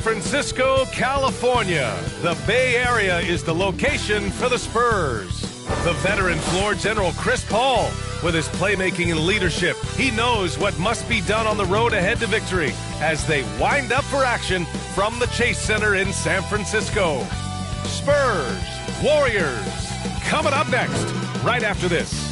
Francisco, California. The Bay Area is the location for the Spurs. The veteran floor general Chris Paul, with his playmaking and leadership, he knows what must be done on the road ahead to victory as they wind up for action from the Chase Center in San Francisco. Spurs, Warriors, coming up next, right after this.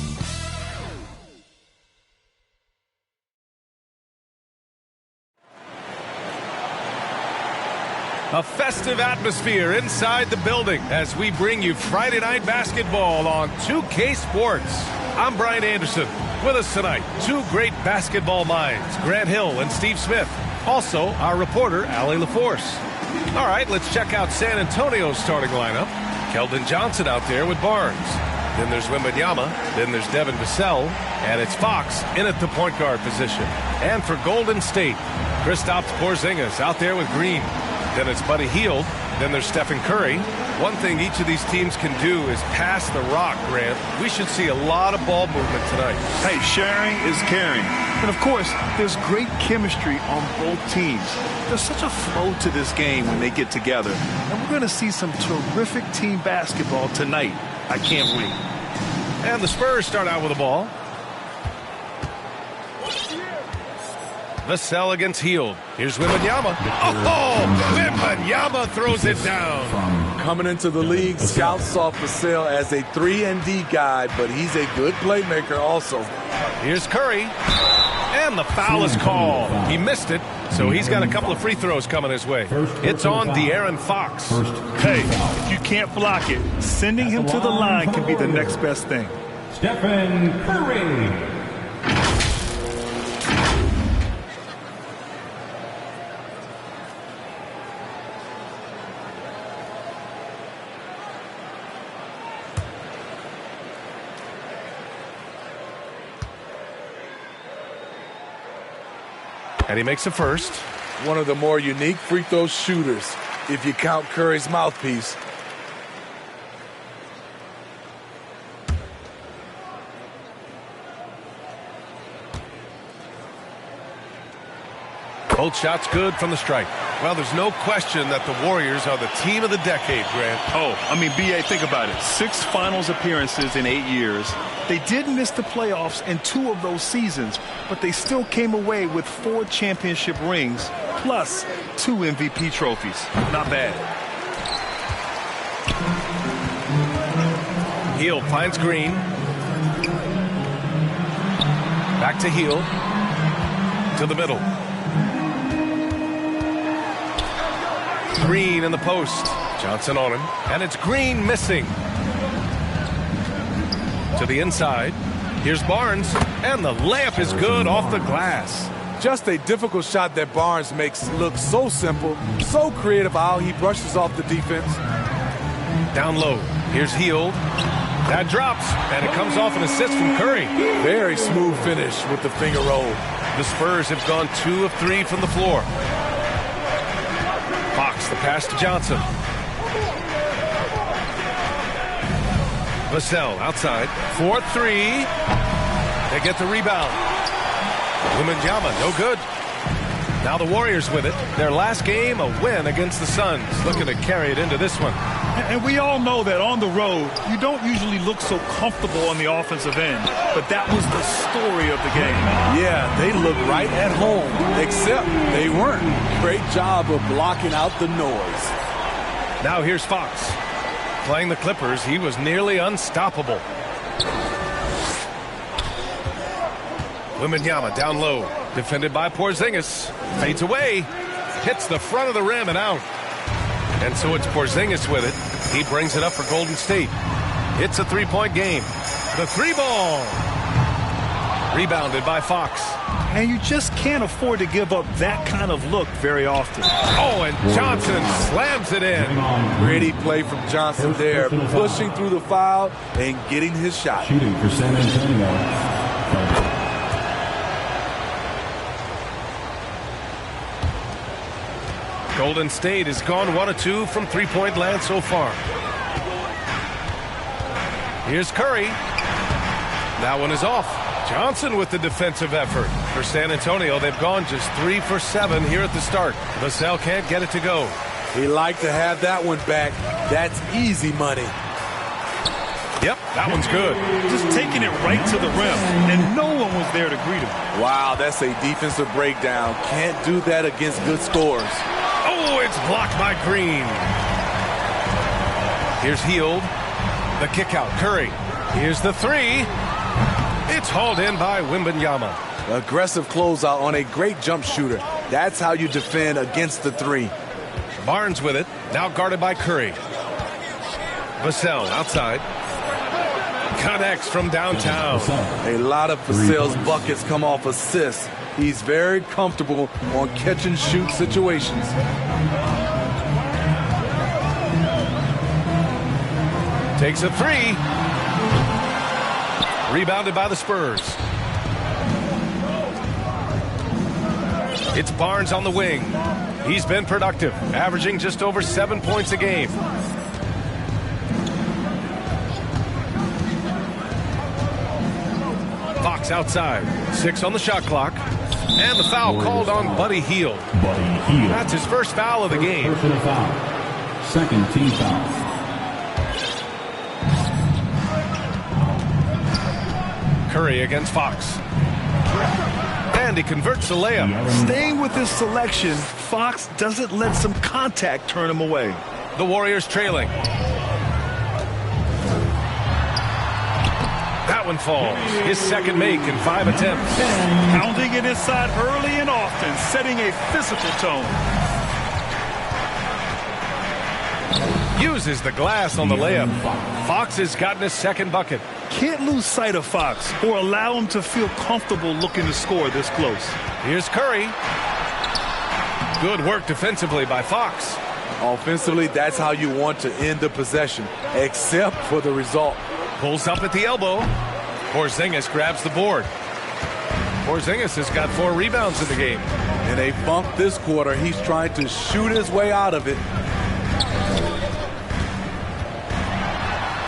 A festive atmosphere inside the building as we bring you Friday Night Basketball on 2K Sports. I'm Brian Anderson. With us tonight, two great basketball minds, Grant Hill and Steve Smith. Also, our reporter, Allie LaForce. All right, let's check out San Antonio's starting lineup. Keldon Johnson out there with Barnes. Then there's Wembanyama. Then there's Devin Vassell. And it's Fox in at the point guard position. And for Golden State, Kristaps Porzingis out there with Green. Then it's Buddy Hield. Then there's Stephen Curry. One thing each of these teams can do is pass the rock, Grant. We should see a lot of ball movement tonight. Hey, sharing is caring. And, of course, there's great chemistry on both teams. There's such a flow to this game when they get together. And we're going to see some terrific team basketball tonight. I can't wait. And the Spurs start out with the ball. Vassell against Hield. Here's Wembanyama. Oh, Wembanyama throws it down. Coming into the league, scouts saw Vassell as a 3-and-D guy, but he's a good playmaker also. Here's Curry. And the foul is called. He missed it, so he's got a couple of free throws coming his way. It's on De'Aaron Fox. Hey, if you can't block it, sending him to the line can be the next best thing. Stephen Curry. And he makes a first. One of the more unique free throw shooters, if you count Curry's mouthpiece. Both shots good from the stripe. Well, there's no question that the Warriors are the team of the decade, Grant. Oh, I mean, B.A., think about it. 6 finals appearances in 8 years. They did miss the playoffs in 2 of those seasons, but they still came away with 4 championship rings, plus 2 MVP trophies. Not bad. Hield finds Green. Back to Hield. To the middle. Green in the post. Johnson on him. And it's Green missing. To the inside. Here's Barnes. And the layup is good off the glass. Just a difficult shot that Barnes makes look so simple, so creative how he brushes off the defense. Down low. Here's Hield. That drops. And it comes off an assist from Curry. Very smooth finish with the finger roll. The Spurs have gone 2 of 3 from the floor. Fox, the pass to Johnson. Vassell outside. 4-3. They get the rebound. Wembanyama, no good. Now the Warriors with it. Their last game, a win against the Suns. Looking to carry it into this one. And we all know that on the road, you don't usually look so comfortable on the offensive end. But that was the story of the game. Yeah, they looked right at home, except they weren't. Great job of blocking out the noise. Now here's Fox. Playing the Clippers, he was nearly unstoppable. Wembanyama down low. Defended by Porzingis. Fades away. Hits the front of the rim and out. And so it's Porzingis with it. He brings it up for Golden State. It's a 3-point game. The 3-ball. Rebounded by Fox. And you just can't afford to give up that kind of look very often. Oh, and Johnson slams it in. Gritty play from Johnson there, pushing through the foul and getting his shot. Shooting for San Antonio. Golden State has gone 1 of 2 from 3-point land so far. Here's Curry. That one is off. Johnson with the defensive effort. For San Antonio, they've gone just 3 for 7 here at the start. Vassell can't get it to go. He liked to have that one back. That's easy money. Yep, that one's good. Just taking it right to the rim, and no one was there to greet him. Wow, that's a defensive breakdown. Can't do that against good scores. Oh, it's blocked by Green. Here's Hield. The kick out, Curry. Here's the three. It's hauled in by Wembanyama. Aggressive closeout on a great jump shooter. That's how you defend against the three. Barnes with it, now guarded by Curry. Vassell outside. Connects from downtown. A lot of Vassell's buckets come off assists. He's very comfortable on catch and shoot situations. Takes a three. Rebounded by the Spurs. It's Barnes on the wing. He's been productive, averaging just over 7 points a game. Fox outside. 6 on the shot clock. And the foul called on Buddy Hield. That's his first foul of the game. Personal foul. Second team foul. Curry against Fox. And he converts the layup. Staying with his selection, Fox doesn't let some contact turn him away. The Warriors trailing. That one falls. His second make in 5 attempts. Pounding it inside early and often, setting a physical tone. Uses the glass on the layup. Fox has gotten his second bucket. Can't lose sight of Fox or allow him to feel comfortable looking to score this close. Here's Curry. Good work defensively by Fox. Offensively, that's how you want to end the possession, except for the result. Pulls up at the elbow. Porzingis grabs the board. Porzingis has got 4 rebounds in the game. In a funk this quarter, he's trying to shoot his way out of it.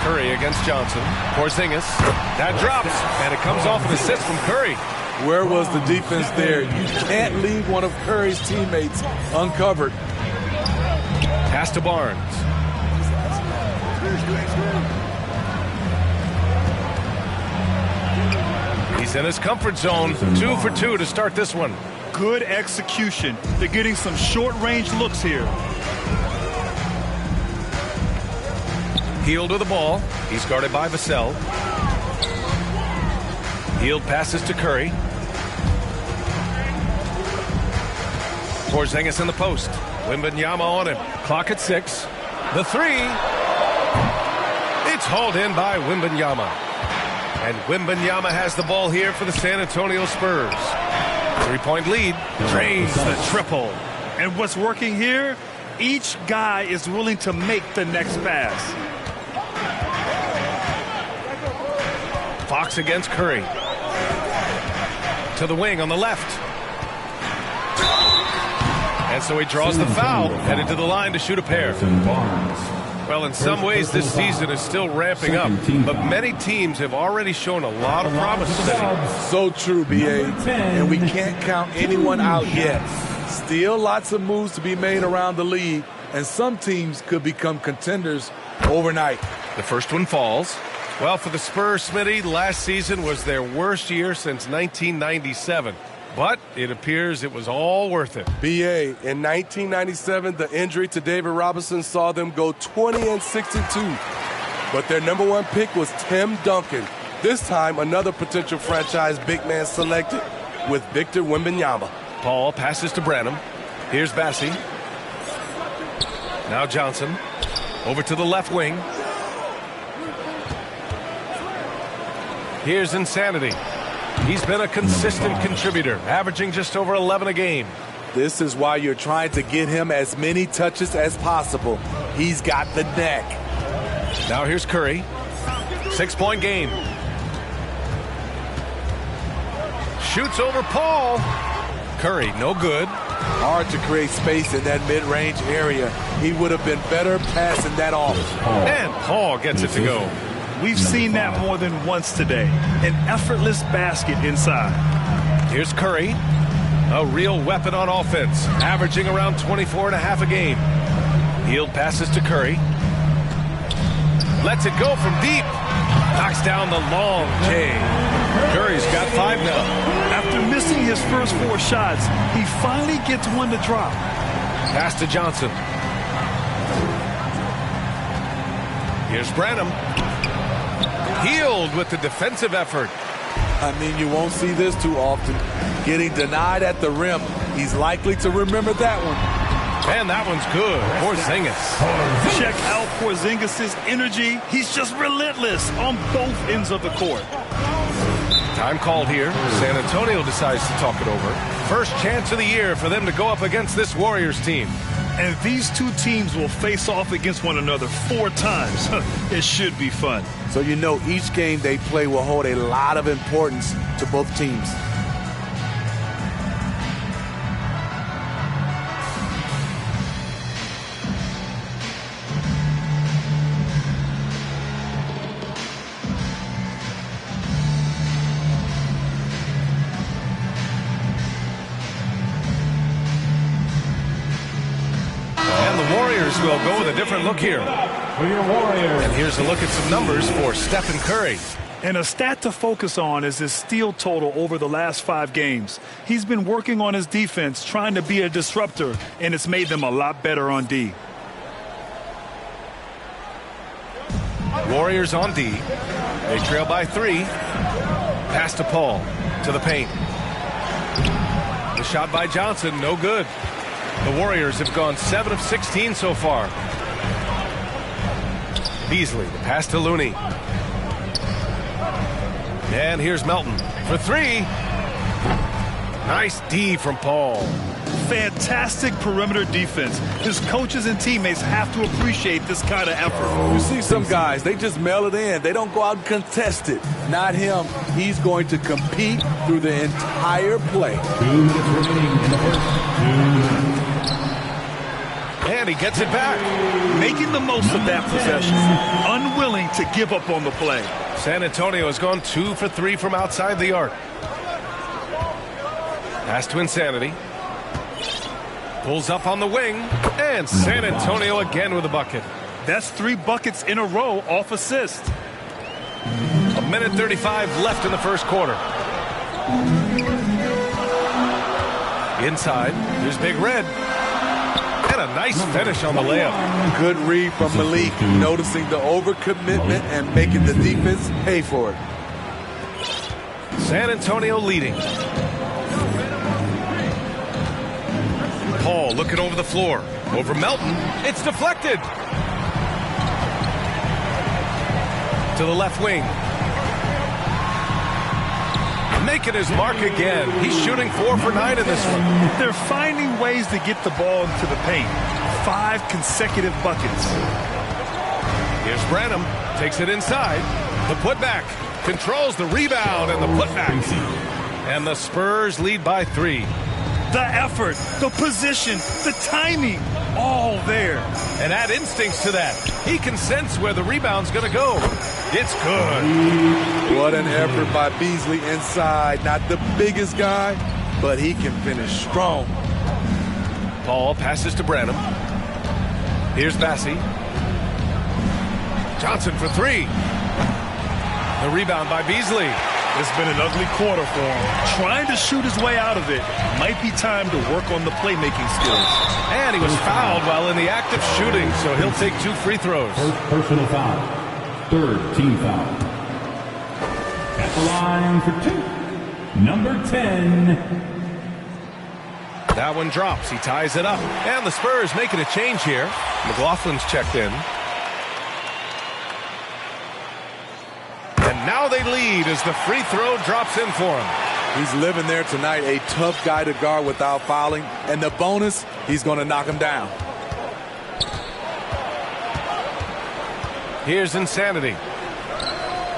Curry against Johnson. Porzingis. That drops, and it comes off an assist from Curry. Where was the defense there? You can't leave one of Curry's teammates uncovered. Pass to Barnes. He's in his comfort zone. 2 for 2 to start this one. Good execution. They're getting some short-range looks here. Hield with the ball. He's guarded by Vassell. Hield passes to Curry. Porzingis in the post. Wembanyama on him. Clock at 6. The three. It's hauled in by Wembanyama. And Wembanyama has the ball here for the San Antonio Spurs. 3-point lead. Drains the triple. And what's working here? Each guy is willing to make the next pass. Fox against Curry. To the wing on the left. And so he draws the foul, headed to the line to shoot a pair. Well, in some ways, this season is still ramping up, but many teams have already shown a lot of promise today. So true, B.A. And we can't count anyone out yet. Still lots of moves to be made around the league, and some teams could become contenders overnight. The first one falls. Well, for the Spurs, Smitty, last season was their worst year since 1997. But it appears it was all worth it. B.A. in 1997, the injury to David Robinson saw them go 20-62. But their number 1 pick was Tim Duncan. This time, another potential franchise big man selected with Victor Wembanyama. Paul passes to Branham. Here's Bassie. Now Johnson. Over to the left wing. Here's Insanity. He's been a consistent contributor, averaging just over 11 a game. This is why you're trying to get him as many touches as possible. He's got the neck. Now here's Curry. 6-point game. Shoots over Paul. Curry, no good. Hard to create space in that mid-range area. He would have been better passing that off. And Paul gets it to go. We've seen that more than once today. An effortless basket inside. Here's Curry. A real weapon on offense, averaging around 24.5 a game. Healed passes to Curry. Lets it go from deep. Knocks down the long J. Curry's got 5 now. After missing his first 4 shots, he finally gets one to drop. Pass to Johnson. Here's Branham. Healed with the defensive effort. I mean, you won't see this too often. Getting denied at the rim. He's likely to remember that one. And that one's good. Porzingis. Check out Porzingis' energy. He's just relentless on both ends of the court. Time called here. San Antonio decides to talk it over. First chance of the year for them to go up against this Warriors team. And these two teams will face off against one another 4 times. It should be fun. So you know each game they play will hold a lot of importance to both teams. Will go with a different look here. And here's a look at some numbers for Stephen Curry. And a stat to focus on is his steal total over the last 5 games. He's been working on his defense, trying to be a disruptor, and it's made them a lot better on D. Warriors on D. They trail by 3. Pass to Paul. To the paint. The shot by Johnson, no good. The Warriors have gone 7 of 16 so far. Beasley, the pass to Looney. And here's Melton for 3. Nice D from Paul. Fantastic perimeter defense. His coaches and teammates have to appreciate this kind of effort. You see some guys, they just mail it in. They don't go out and contest it. Not him. He's going to compete through the entire play. 2 minutes remaining in the first. And he gets it back. Making the most of that possession. Unwilling to give up on the play. San Antonio has gone 2 for 3 from outside the arc. Pass to Insanity. Pulls up on the wing. And San Antonio again with a bucket. That's 3 buckets in a row off assist. 1:35 left in the first quarter. Inside, there's Big Red. And a nice finish on the layup. Good read from Malik, noticing the overcommitment and making the defense pay for it. San Antonio leading. Paul looking over the floor. Over Melton. It's deflected. To the left wing. Making his mark again. He's shooting 4 for 9 in this one. They're finding ways to get the ball into the paint. 5 consecutive buckets. Here's Branham. Takes it inside. The putback. Controls the rebound and the putback. And the Spurs lead by 3. The effort, the position, the timing, all there. And add instincts to that. He can sense where the rebound's going to go. It's good. What an effort by Beasley inside. Not the biggest guy, but he can finish strong. Paul passes to Branham. Here's Bassie. Johnson for 3. The rebound by Beasley. It's been an ugly quarter for him. Trying to shoot his way out of it. Might be time to work on the playmaking skills. And he was fouled while in the act of shooting, so he'll take 2 free throws. First personal foul. 3rd team foul. At the line for 2. Number 10. That one drops. He ties it up. And the Spurs making a change here. McLaughlin's checked in. And now they lead as the free throw drops in for him. He's living there tonight, a tough guy to guard without fouling. And the bonus, he's going to knock him down. Here's Insanity.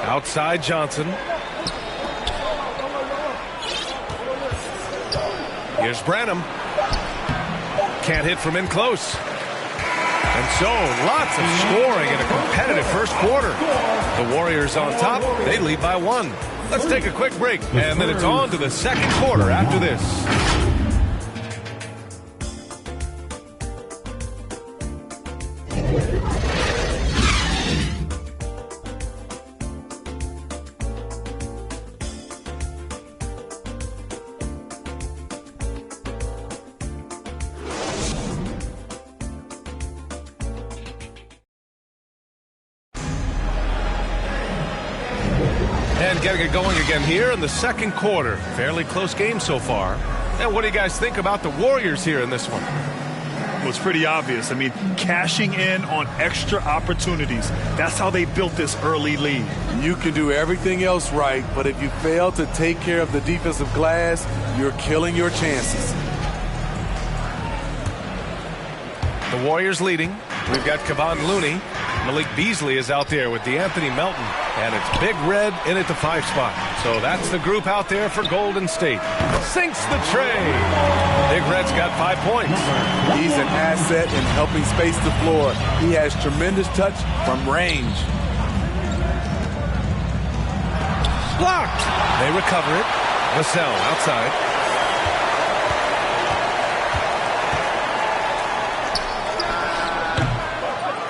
Outside Johnson. Here's Branham. Can't hit from in close. And so, lots of scoring in a competitive first quarter. The Warriors on top. They lead by 1. Let's take a quick break, and then it's on to the second quarter after this. And getting it going again here in the second quarter. Fairly close game so far. And what do you guys think about the Warriors here in this one? Well, it's pretty obvious. I mean, cashing in on extra opportunities. That's how they built this early lead. You can do everything else right, but if you fail to take care of the defensive glass, you're killing your chances. The Warriors leading. We've got Kevon Looney. Malik Beasley is out there with DeAnthony Melton. And it's Big Red in at the 5 spot. So that's the group out there for Golden State. Sinks the tray. Big Red's got 5 points. He's an asset in helping space the floor. He has tremendous touch from range. Blocked. They recover it. Vassell outside.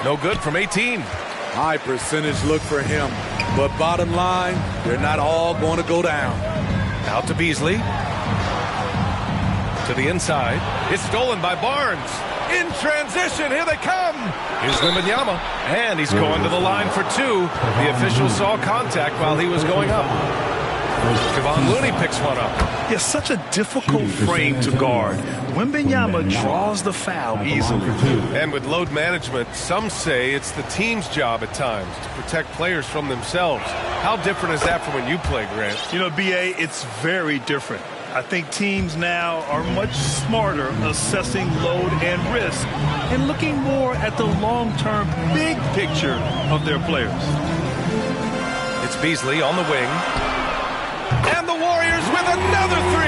No good from 18. High percentage look for him. But bottom line, they're not all going to go down. Out to Beasley. To the inside. It's stolen by Barnes. In transition, here they come. Here's Wembanyama. And he's going to the line for 2. The official saw contact while he was going up. Kevon Looney picks one up. Yeah, such a difficult frame to guard. Wembanyama draws the foul easily. And with load management, some say it's the team's job at times to protect players from themselves. How different is that from when you play, Grant? You know, B.A., it's very different. I think teams now are much smarter assessing load and risk and looking more at the long-term big picture of their players. It's Beasley on the wing. And the Warriors with another 3.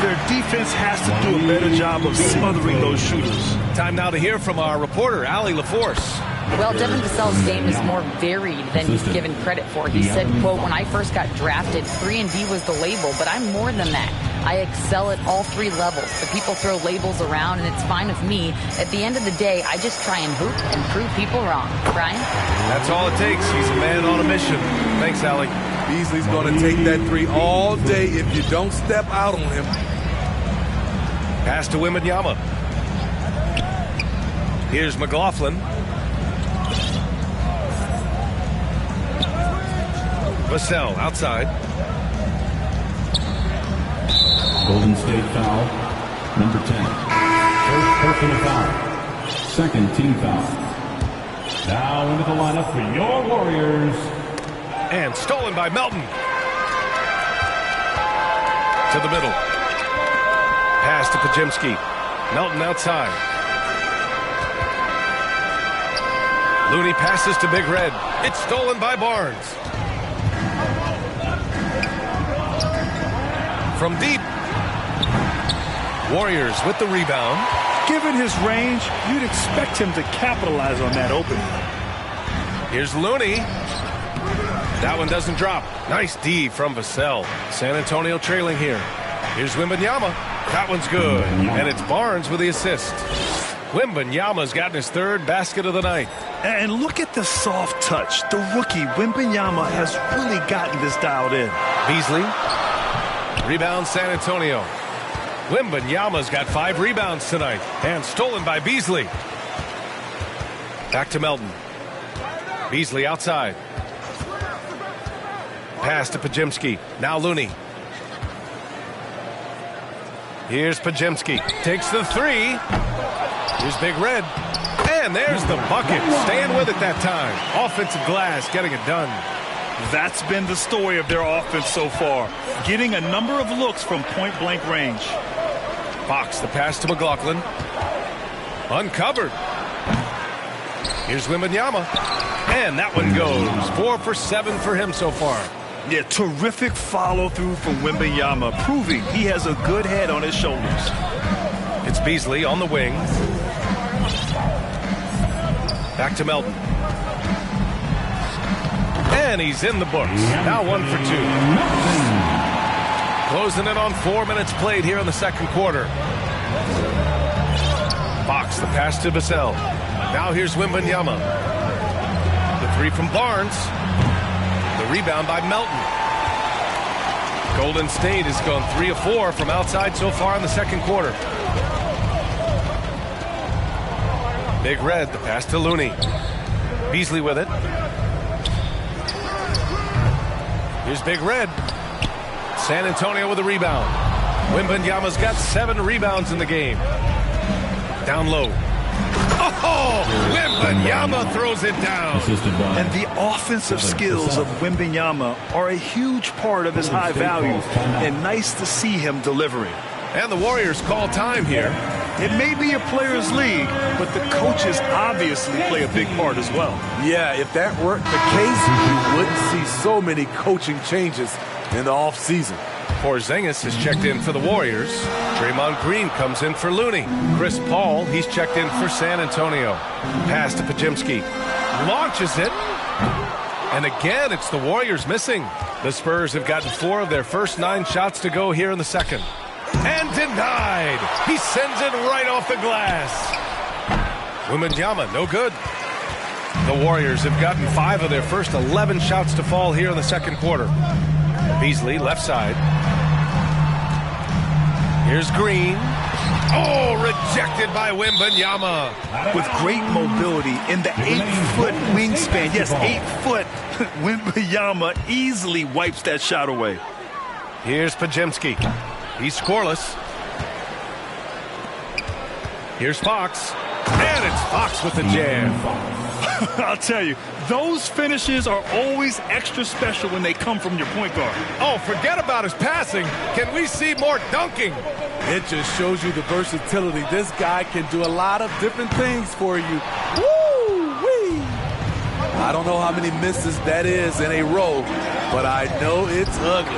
Their defense has to do a better job of smothering those shooters. Time now to hear from our reporter, Allie LaForce. Well, Devin Vassell's game is more varied than he's given credit for. He said, quote, when I first got drafted, 3-and-D was the label, but I'm more than that. I excel at all 3 levels. The people throw labels around, and it's fine with me. At the end of the day, I just try and hoop and prove people wrong. Brian? That's all it takes. He's a man on a mission. Thanks, Allie. Beasley's going to take that 3 all day if you don't step out on him. Pass to Wembanyama. Here's McLaughlin. Vassell outside. Golden State foul, number 10. First personal foul. Second team foul. Now into the lineup for your Warriors. And stolen by Melton. To the middle. Pass to Pajemski. Melton outside. Looney passes to Big Red. It's stolen by Barnes. From deep. Warriors with the rebound. Given his range, you'd expect him to capitalize on that opening. Here's Looney. That one doesn't drop. Nice D from Vassell. San Antonio trailing here. Here's Wembanyama. That one's good. And it's Barnes with the assist. Wembanyama's gotten his 3rd basket of the night. And look at the soft touch. The rookie, Wembanyama, has really gotten this dialed in. Beasley. Rebound San Antonio. Wembanyama's got 5 rebounds tonight. And stolen by Beasley. Back to Melton. Beasley outside. Pass to Pajemski. Now Looney. Here's Pajemski. Takes the 3. Here's Big Red. And there's the bucket. Staying with it that time. Offensive glass getting it done. That's been the story of their offense so far. Getting a number of looks from point-blank range. Fox, the pass to McLaughlin. Uncovered. Here's Wembanyama. And that one goes. 4 for 7 for him so far. Yeah, terrific follow-through from Wembanyama, proving he has a good head on his shoulders. It's Beasley on the wing. Back to Melton. And he's in the books. Now 1 for 2. Closing in on 4 minutes played here in the second quarter. Fox, the pass to Vassell. Now here's Wembanyama. The three from Barnes. The rebound by Melton. Golden State has gone 3 of 4 from outside so far in the second quarter. Big Red, the pass to Looney. Beasley with it. Here's Big Red. San Antonio with a rebound. Wembanyama's got 7 rebounds in the game. Down low. Oh, Wembanyama throws it down. And the offensive skills of Wembanyama are a huge part of his high value. And nice to see him delivering. And the Warriors call time here. It may be a players' league, but the coaches obviously play a big part as well. Yeah, if that weren't the case, you wouldn't see so many coaching changes in the offseason. Porzingis has checked in for the Warriors. Draymond Green comes in for Looney. Chris Paul, he's checked in for San Antonio. Pass to Podziemski. Launches it. And again, it's the Warriors missing. The Spurs have gotten 4 of their first 9 shots to go here in the second. And denied. He sends it right off the glass. Wembanyama, no good. The Warriors have gotten 5 of their first 11 shots to fall here in the second quarter. Beasley, left side. Here's Green. Oh, rejected by Wembanyama. With great mobility in the 8-foot wingspan. Yes, 8 foot. Wembanyama easily wipes that shot away. Here's Podziemski. He's scoreless. Here's Fox. And it's Fox with the jam. I'll tell you, those finishes are always extra special when they come from your point guard. Oh, forget about his passing. Can we see more dunking? It just shows you the versatility. This guy can do a lot of different things for you. Woo-wee! I don't know how many misses that is in a row, but I know it's ugly.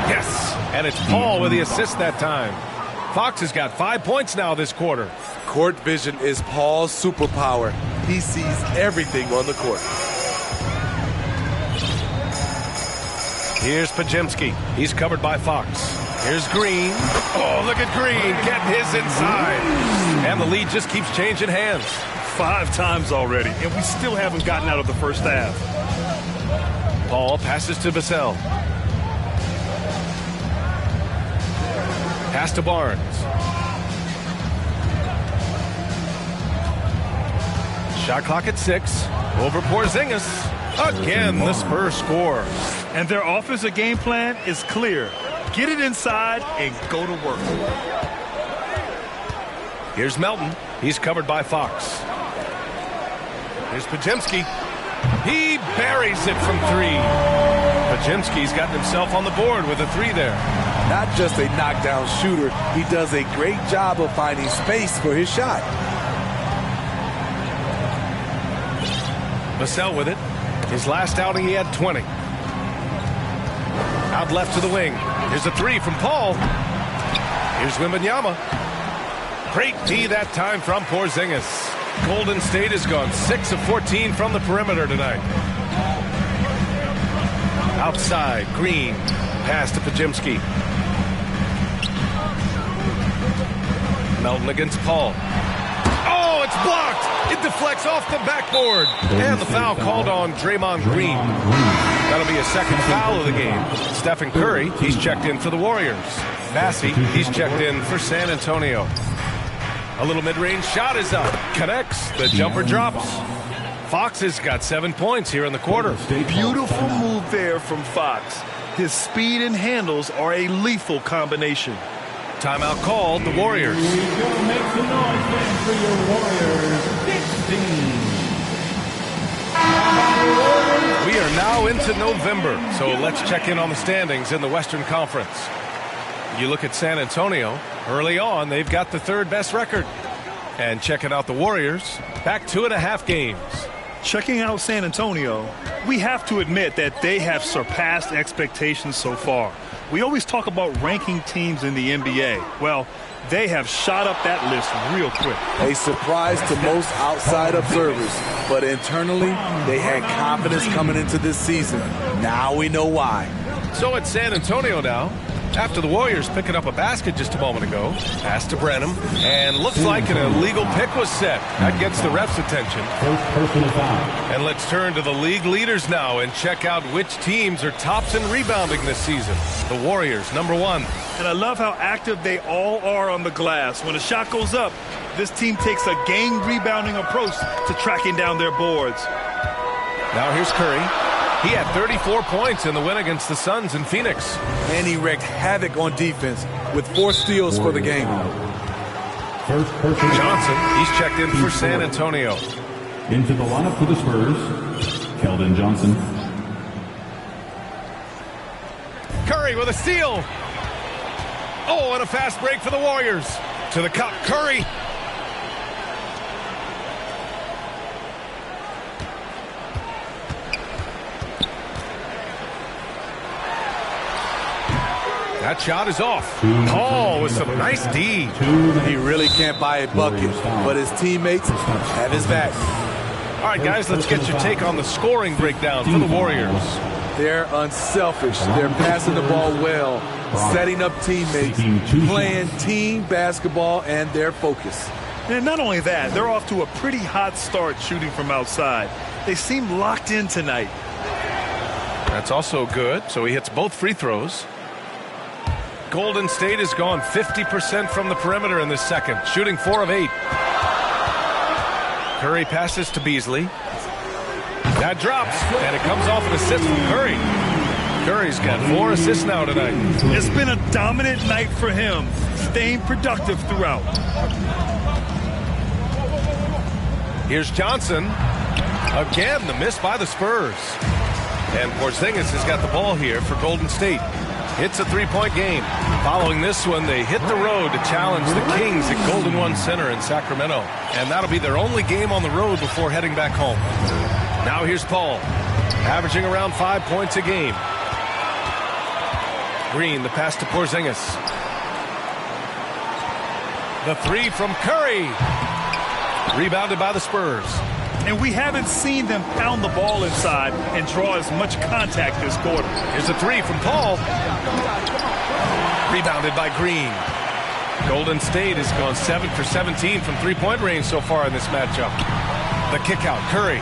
Yes, and it's Paul with the assist that time. Fox has got 5 points now this quarter. Court vision is Paul's superpower. He sees everything on the court. Here's Podziemski. He's covered by Fox. Here's Green. Oh, look at Green getting his inside. And the lead just keeps changing hands. 5 times already, and we still haven't gotten out of the first half. Paul passes to Vassell. Pass to Barnes. Shot clock at 6. Over Porzingis. Again, the Spurs score. And their offensive game plan is clear. Get it inside and go to work. Here's Melton. He's covered by Fox. Here's Podziemski. He buries it from 3. Podziemski's gotten himself on the board with a 3 there. Not just a knockdown shooter, he does a great job of finding space for his shot. Vassell with it. His last outing, he had 20. Out left to the wing. Here's a 3 from Paul. Here's Wembanyama. Great D that time from Porzingis. Golden State has gone 6 of 14 from the perimeter tonight. Outside, Green. Pass to Podziemski. Melton against Paul. Oh, it's blocked. It deflects off the backboard. And the foul called on Draymond Green. That'll be a second foul of the game. Stephen Curry, he's checked in for the Warriors. Massey, he's checked in for San Antonio. A little mid-range shot is up. Connects. The jumper drops. Fox has got 7 points here in the quarter. Beautiful move there from Fox. His speed and handles are a lethal combination. Timeout called, the Warriors. Here we go. Make some noise, fans, for your Warriors. 16. We are now into November, so let's check in on the standings in the Western Conference. You look at San Antonio, early on, they've got the 3rd best record. And checking out the Warriors, back 2.5 games. Checking out San Antonio, we have to admit that they have surpassed expectations so far. We always talk about ranking teams in the NBA. Well, They have shot up that list real quick. A surprise to most outside observers, but internally, they had confidence coming into this season. Now we know why. So it's San Antonio now. After the Warriors picking up a basket just a moment ago. Pass to Brenham. And looks like an illegal pick was set. That gets the ref's attention. And let's turn to the league leaders now and check out which teams are tops in rebounding this season. The Warriors, number 1. And I love how active they all are on the glass. When a shot goes up, this team takes a game rebounding approach to tracking down their boards. Now here's Curry. He had 34 points in the win against the Suns in Phoenix. And he wreaked havoc on defense with 4 steals for the game. Johnson, he's checked in for San Antonio. Into the lineup for the Spurs, Keldon Johnson. Curry with a steal. Oh, and a fast break for the Warriors. To the cup, Curry. That shot is off. Paul with some nice D. He really can't buy a bucket, but his teammates have his back. All right, guys, let's get your take on the scoring breakdown for the Warriors. They're unselfish. They're passing the ball well, setting up teammates, playing team basketball, and their focus. And not only that, they're off to a pretty hot start shooting from outside. They seem locked in tonight. That's also good, so he hits both free throws. Golden State has gone 50% from the perimeter in this second, shooting 4 of 8. Curry passes to Beasley. That drops, and it comes off an assist from Curry. Curry's got 4 assists now tonight. It's been a dominant night for him, staying productive throughout. Here's Johnson. Again, the miss by the Spurs. And Porzingis has got the ball here for Golden State. It's a 3-point game. Following this one, they hit the road to challenge the Kings at Golden One Center in Sacramento. And that'll be their only game on the road before heading back home. Now here's Paul, averaging around 5 points a game. Green, the pass to Porzingis. The 3 from Curry. Rebounded by the Spurs. And we haven't seen them pound the ball inside and draw as much contact this quarter. Here's a 3 from Paul. Rebounded by Green. Golden State has gone 7 for 17 from three-point range so far in this matchup. The kick out, Curry.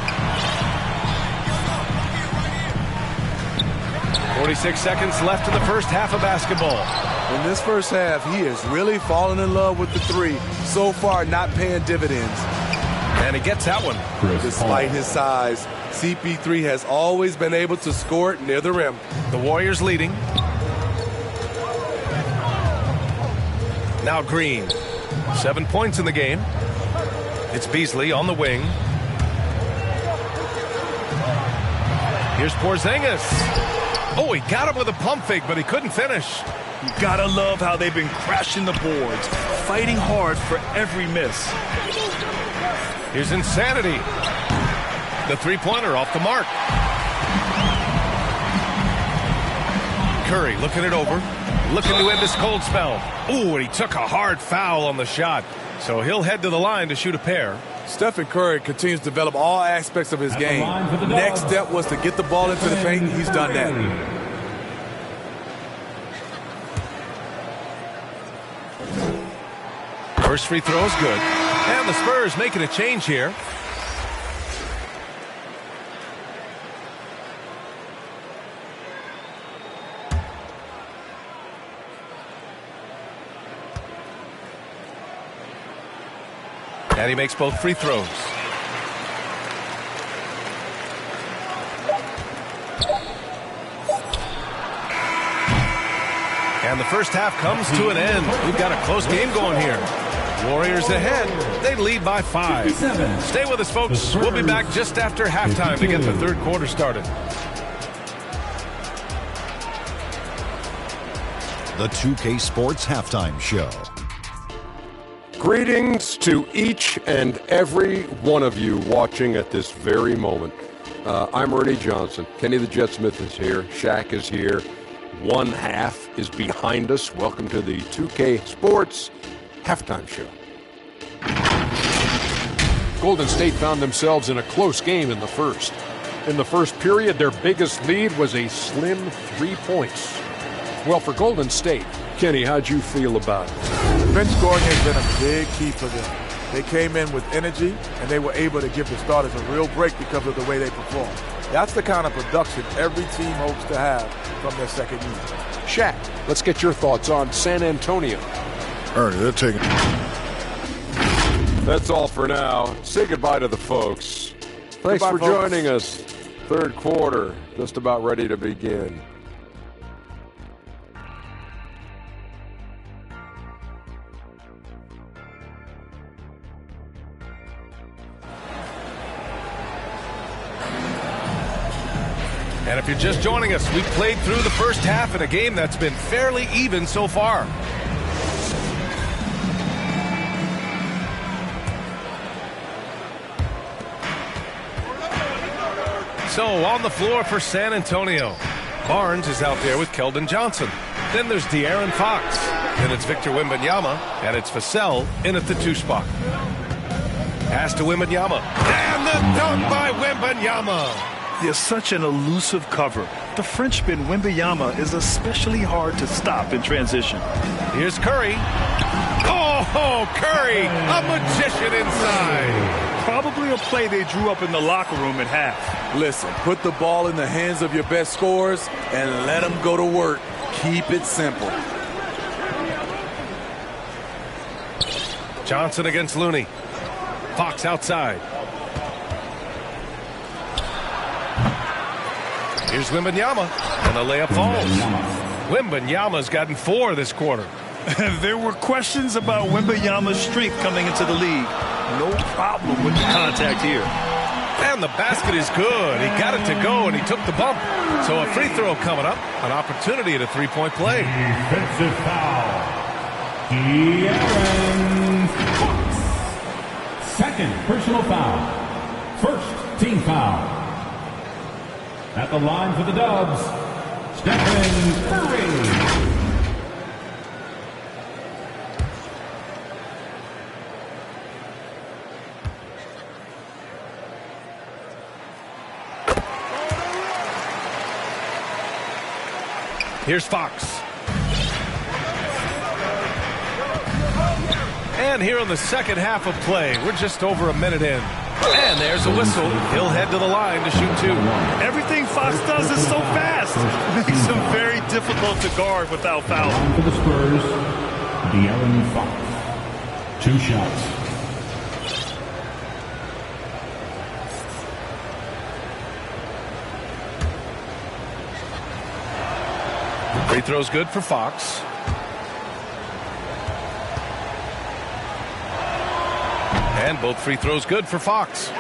46 seconds left in the first half of basketball. In this first half, he is really falling in love with the 3. So far, not paying dividends. And he gets that one. Despite his size, CP3 has always been able to score it near the rim. The Warriors leading. Now Green. 7 points in the game. It's Beasley on the wing. Here's Porzingis. Oh, he got him with a pump fake, but he couldn't finish. You gotta love how they've been crashing the boards, fighting hard for every miss. Here's Insanity. The three-pointer off the mark. Curry looking it over. Looking to end this cold spell. Ooh, and he took a hard foul on the shot. So he'll head to the line to shoot a pair. Stephen Curry continues to develop all aspects of his game. Next step was to get the ball into the paint. He's done that. First free throw is good. And the Spurs making a change here. And he makes both free throws. And the first half comes to an end. We've got a close game going here. Warriors ahead. They lead by 5. Stay with us, folks. We'll be back just after halftime to get the third quarter started. The 2K Sports Halftime Show. Greetings to each and every one of you watching at this very moment. I'm Ernie Johnson. Kenny the Jet Smith is here. Shaq is here. One half is behind us. Welcome to the 2K Sports halftime show. Golden State found themselves in a close game in the first. In the first period, their biggest lead was a slim 3 points. Well, for Golden State, Kenny, how'd you feel about it? Bench scoring has been a big key for them. They came in with energy, and they were able to give the starters a real break because of the way they performed. That's the kind of production every team hopes to have from their second unit. Shaq, let's get your thoughts on San Antonio. Ernie, they're taking... That's all for now. Say goodbye to the folks. Thanks for joining us. Third quarter, just about ready to begin. And if you're just joining us, we played through the first half in a game that's been fairly even so far. So on the floor for San Antonio, Barnes is out there with Keldon Johnson. Then there's De'Aaron Fox. Then it's Victor Wembanyama, and it's Vassell in at the 2 spot. Pass to Wembanyama. And the dunk by Wembanyama. They're such an elusive cover. The Frenchman Wembanyama is especially hard to stop in transition. Here's Curry. Oh, Curry, a magician inside. Probably a play they drew up in the locker room at half. Listen, put the ball in the hands of your best scorers and let them go to work. Keep it simple. Johnson against Looney. Fox outside. Here's Wembanyama, and the layup falls. Wembanyama's gotten 4 this quarter. There were questions about Wembanyama's strength coming into the league. No problem with the contact here. And the basket is good. He got it to go, and he took the bump. So a free throw coming up, an opportunity at a 3-point play. Defensive foul. De'Aaron Fox. Second personal foul. First team foul. At the line for the Dubs, Stephen Curry. Here's Fox. And here in the second half of play, we're just over a minute in. And there's a whistle. He'll head to the line to shoot 2. Everything Fox does is so fast. Makes him very difficult to guard without fouling. For the Spurs, De'Aaron Fox. 2 shots. Free throw's good for Fox. And both free throws good for Fox.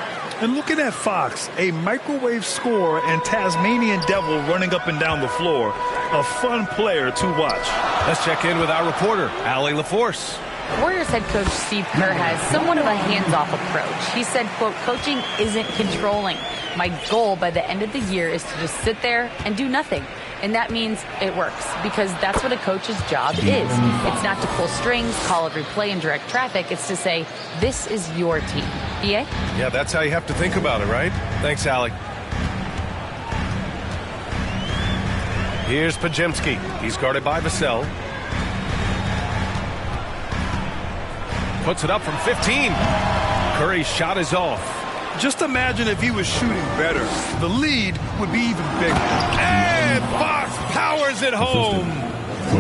And looking at Fox, a microwave scorer and Tasmanian devil running up and down the floor. A fun player to watch. Let's check in with our reporter, Allie LaForce. Warriors head coach Steve Kerr has somewhat of a hands-off approach. He said, quote, coaching isn't controlling. My goal by the end of the year is to just sit there and do nothing. And that means it works because that's what a coach's job is. It's not to pull strings, call every play, and direct traffic. It's to say, this is your team. EA? Yeah, that's how you have to think about it, right? Thanks, Allie. Here's Pajemski. He's guarded by Vassell. Puts it up from 15. Curry's shot is off. Just imagine if he was shooting better. The lead would be even bigger. And Fox powers it home.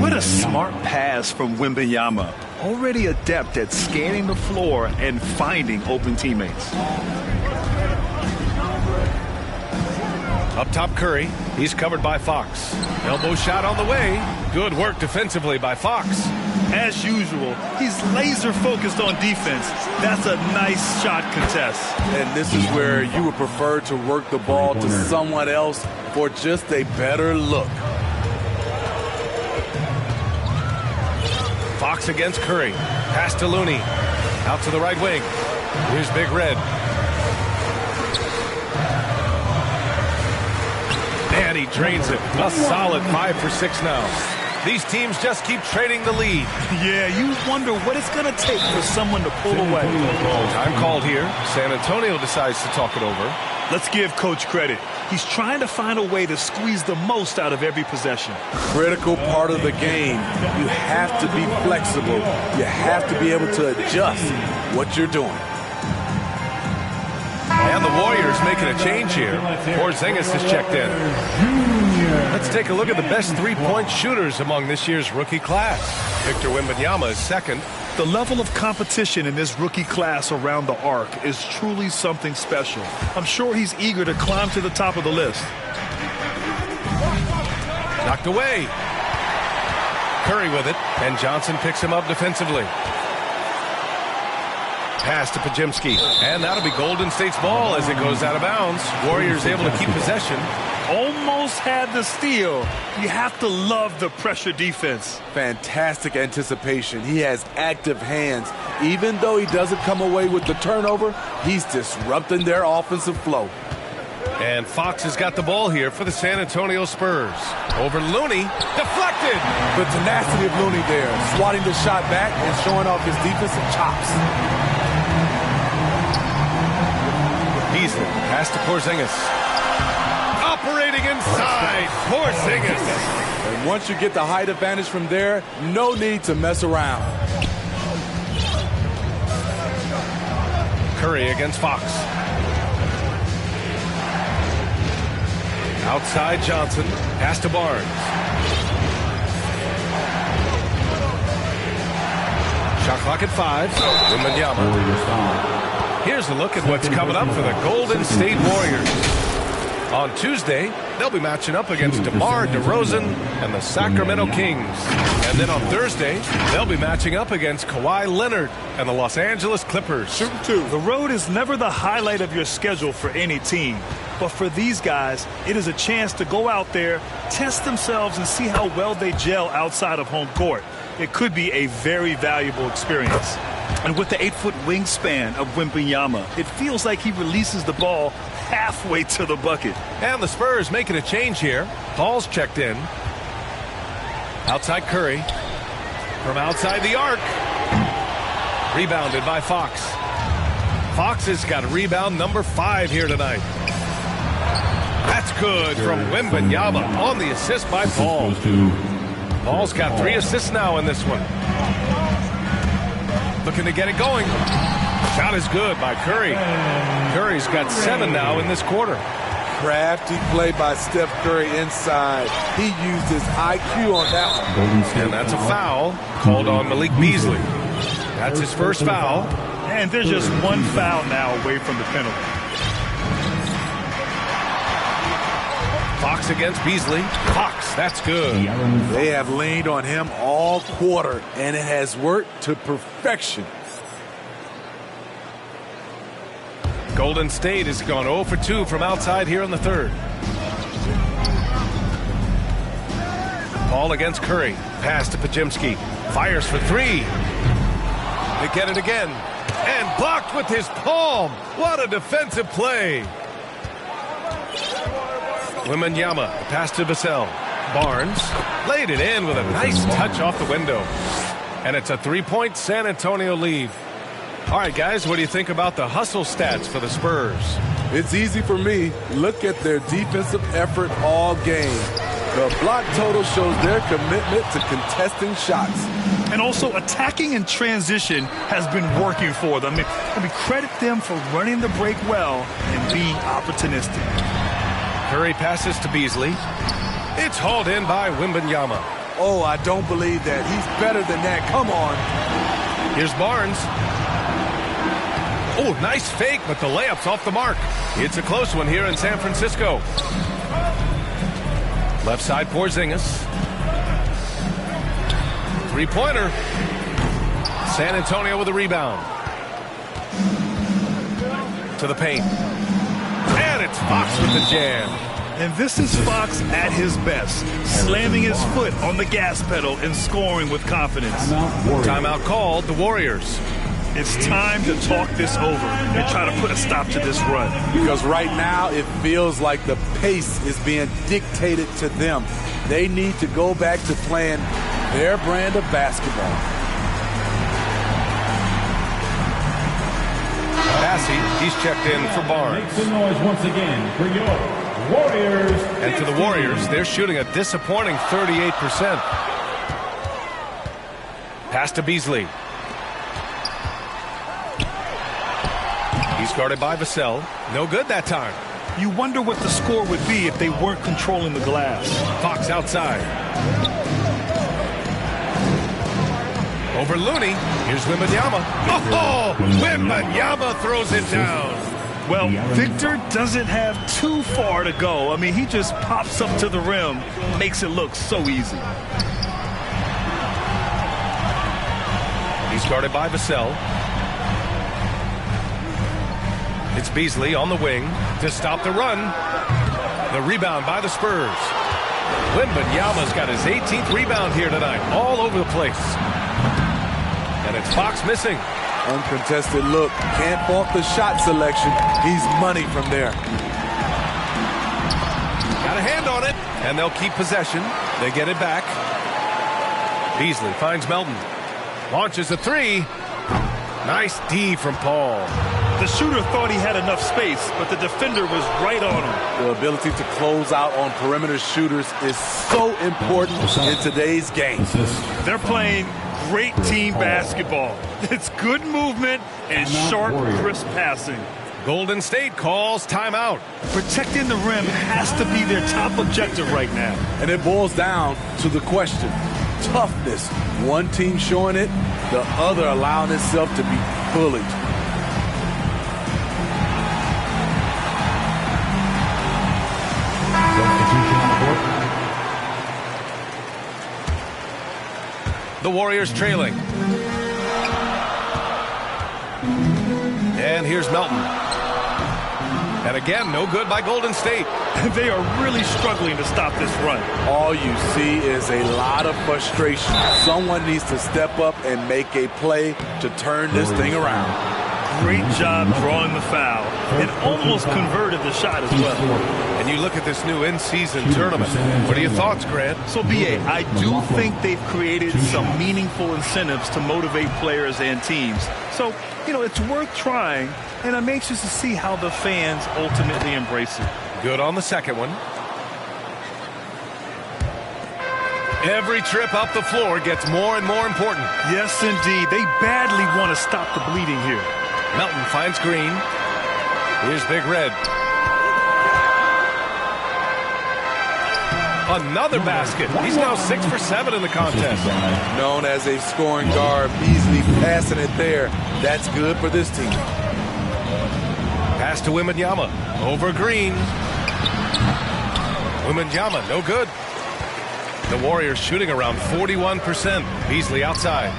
What a smart pass from Wembanyama. Already adept at scanning the floor and finding open teammates. Up top, Curry. He's covered by Fox. Elbow shot on the way. Good work defensively by Fox. As usual, he's laser focused on defense. That's a nice shot contest. And this is where you would prefer to work the ball to someone else for just a better look. Fox against Curry. Pass to Looney. Out to the right wing. Here's Big Red. And he drains it. A solid 5 for 6 now. These teams just keep trading the lead. Yeah, you wonder what it's going to take for someone to pull away. Time called here. San Antonio decides to talk it over. Let's give Coach credit. He's trying to find a way to squeeze the most out of every possession. Critical part of the game. You have to be flexible. You have to be able to adjust what you're doing. And the Warriors making a change here. Porzingis has checked in. Let's take a look at the best three-point shooters among this year's rookie class. Victor Wembanyama is second. The level of competition in this rookie class around the arc is truly something special. I'm sure he's eager to climb to the top of the list. Knocked away. Curry with it, and Johnson picks him up defensively. Pass to Pajimski, and that'll be Golden State's ball as it goes out of bounds. Warriors able to keep possession. Almost had the steal. You have to love the pressure defense. Fantastic anticipation. He has active hands. Even though he doesn't come away with the turnover, he's disrupting their offensive flow. And Fox has got the ball here for the San Antonio Spurs. Over Looney, deflected. The tenacity of Looney there, swatting the shot back and showing off his defensive chops. Beasley, pass to Porzingis. Operating inside, Porzingis. And once you get the height advantage from there, no need to mess around. Curry against Fox. Outside Johnson, pass to Barnes. Shot clock at 5. Wembanyama. Here's a look at what's coming up for the Golden State Warriors. On Tuesday, they'll be matching up against DeMar DeRozan and the Sacramento Kings. And then on Thursday, they'll be matching up against Kawhi Leonard and the Los Angeles Clippers. The road is never the highlight of your schedule for any team. But for these guys, it is a chance to go out there, test themselves, and see how well they gel outside of home court. It could be a very valuable experience. And with the 8-foot wingspan of Wembanyama, it feels like he releases the ball halfway to the bucket. And the Spurs making a change here. Paul's checked in. Outside Curry. From outside the arc. Rebounded by Fox. Fox has got rebound number 5 here tonight. That's good from Wembanyama on the assist by Paul. Paul's got 3 assists now in this one. Looking to get it going. Shot is good by Curry. Curry's got 7 now in this quarter. Crafty play by Steph Curry inside. He used his IQ on that one. And that's a foul called on Malik Beasley. That's his first foul. And they're just one foul now away from the penalty. Fox against Beasley. Fox, that's good. They have leaned on him all quarter, and it has worked to perfection. Golden State has gone 0 for 2 from outside here in the third. Paul against Curry. Pass to Pajimski. Fires for 3. They get it again. And blocked with his palm. What a defensive play. Wembanyama, pass to Vassell. Barnes laid it in with a nice touch off the window. And it's a 3-point San Antonio lead. All right, guys, what do you think about the hustle stats for the Spurs? It's easy for me. Look at their defensive effort all game. The block total shows their commitment to contesting shots. And also attacking in transition has been working for them. I mean, credit them for running the break well and being opportunistic. Curry passes to Beasley. It's hauled in by Wembanyama. Oh, I don't believe that. He's better than that. Come on. Here's Barnes. Oh, nice fake, but the layup's off the mark. It's a close one here in San Francisco. Left side Porzingis. 3-pointer. San Antonio with a rebound. To the paint. And it's Fox with the jam. And this is Fox at his best, slamming his foot on the gas pedal and scoring with confidence. Timeout called, the Warriors. It's time to talk this over and try to put a stop to this run. Because right now it feels like the pace is being dictated to them. They need to go back to playing their brand of basketball. Passy, he's checked in for Barnes. Make some noise once again for your Warriors. And for the Warriors, they're shooting a disappointing 38%. Pass to Beasley. He's guarded by Vassell. No good that time. You wonder what the score would be if they weren't controlling the glass. Fox outside. Over Looney. Here's Wembanyama. Oh, Wembanyama throws it down. Well, Victor doesn't have too far to go. I mean, he just pops up to the rim, makes it look so easy. He's guarded by Vassell. It's Beasley on the wing to stop the run. The rebound by the Spurs. Wembanyama's got his 18th rebound here tonight, all over the place. And it's Fox missing. Uncontested look. Can't fault the shot selection. He's money from there. Got a hand on it, and they'll keep possession. They get it back. Beasley finds Melton. Launches a three. Nice D from Paul. The shooter thought he had enough space, but the defender was right on him. The ability to close out on perimeter shooters is so important in today's game. They're playing great team basketball. It's good movement and sharp, crisp passing. Golden State calls timeout. Protecting the rim has to be their top objective right now. And it boils down to the question. Toughness. One team showing it, the other allowing itself to be bullied. The Warriors trailing. And here's Melton. And again, no good by Golden State. They are really struggling to stop this run. All you see is a lot of frustration. Someone needs to step up and make a play to turn this thing around. Great job drawing the foul. It almost converted the shot as well. And you look at this new in-season tournament. What are your thoughts, Grant? So, B.A., I do think they've created some meaningful incentives to motivate players and teams. So, you know, it's worth trying, and I'm anxious to see how the fans ultimately embrace it. Good on the second one. Every trip up the floor gets more and more important. Yes, indeed. They badly want to stop the bleeding here. Melton finds Green. Here's Big Red. Another basket. He's now 6 for 7 in the contest. Known as a scoring guard, Beasley passing it there. That's good for this team. Pass to Wembanyama. Over Green. Wembanyama, no good. The Warriors shooting around 41%. Beasley outside.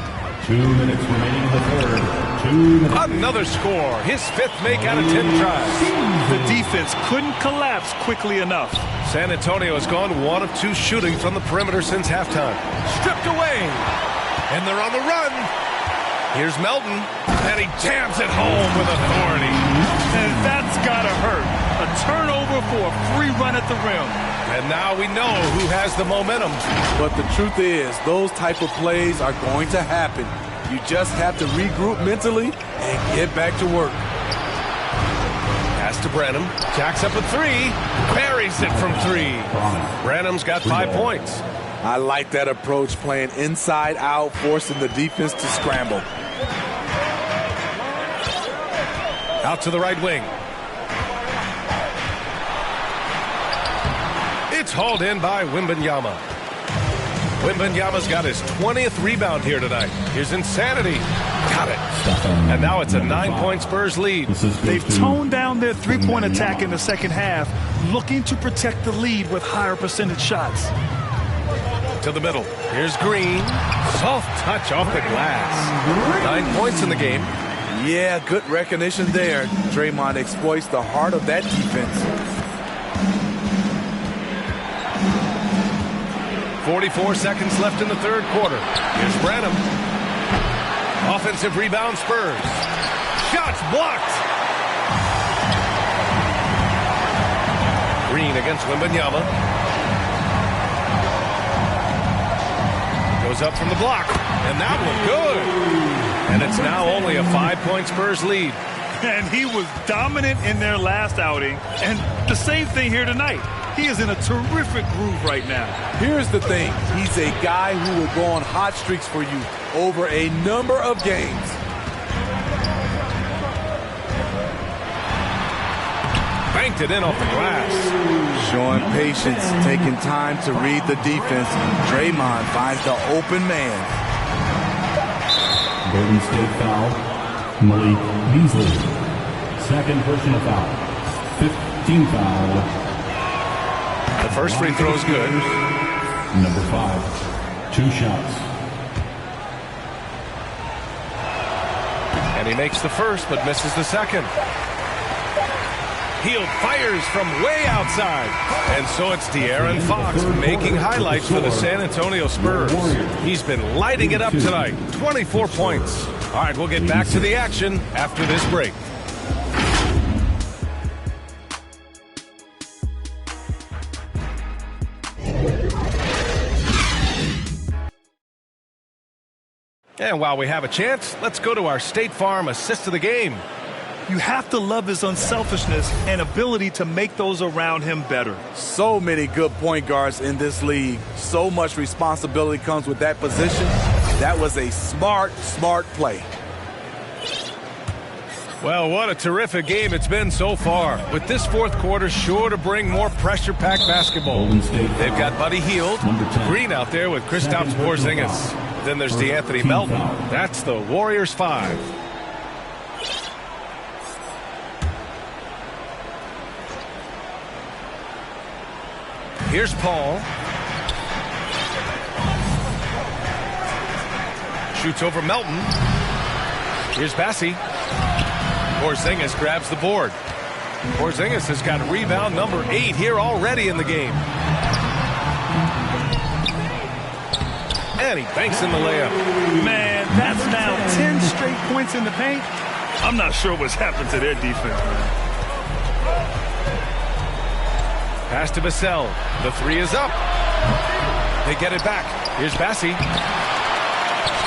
2 minutes remaining in the third. 2 minutes. Another score. His 5th make out of 10 tries. The defense couldn't collapse quickly enough. San Antonio has gone 1 of 2 shooting from the perimeter since halftime. Stripped away. And they're on the run. Here's Melton. And he jams it home with authority. And that's got to hurt. A turnover for a free run at the rim. And now we know who has the momentum. But the truth is, those type of plays are going to happen. You just have to regroup mentally and get back to work. Pass to Branham. Jacks up a 3. Buries it from 3. Branham's got 5 points. I like that approach, playing inside out, forcing the defense to scramble. Out to the right wing. It's hauled in by Wembanyama. Wembanyama's got his 20th rebound here tonight. Here's Insanity. Got it. And now it's a 9-point Spurs lead. They've toned down their three-point attack in the second half, looking to protect the lead with higher percentage shots. To the middle. Here's Green. Soft touch off the glass. 9 points in the game. Yeah, good recognition there. Draymond exploits the heart of that defense. 44 seconds left in the third quarter. Here's Branham. Offensive rebound, Spurs. Shots blocked. Green against Wembanyama. Goes up from the block, and that one good. And it's now only a 5-point Spurs lead. And he was dominant in their last outing. And the same thing here tonight. He is in a terrific groove right now. Here's the thing. He's a guy who will go on hot streaks for you over a number of games. Banked it in off the glass. Showing patience, taking time to read the defense. Draymond finds the open man. Golden State foul. Malik Beasley. Second personal foul. 15 foul. The first free throw is good. Number 5. 2 shots. And he makes the first, but misses the second. Hield fires from way outside. And so it's De'Aaron Fox making highlights for the San Antonio Spurs. He's been lighting it up tonight. 24 points. All right, we'll get back to the action after this break. And while we have a chance, let's go to our State Farm assist of the game. You have to love his unselfishness and ability to make those around him better. So many good point guards in this league. So much responsibility comes with that position. That was a smart play. Well, what a terrific game it's been so far. With this fourth quarter sure to bring more pressure-packed basketball. They've got Buddy Hield, Green out there with Kristaps Porzingis. Then there's DeAnthony Melton. That's the Warriors 5. Here's Paul. Shoots over Melton. Here's Bassi. Porzingis grabs the board. Porzingis has got rebound number 8 here already in the game. And he banks in the layup. Man, that's now 10 straight points in the paint. I'm not sure what's happened to their defense, man. Pass to Vassell. The 3 is up. They get it back. Here's Bassi.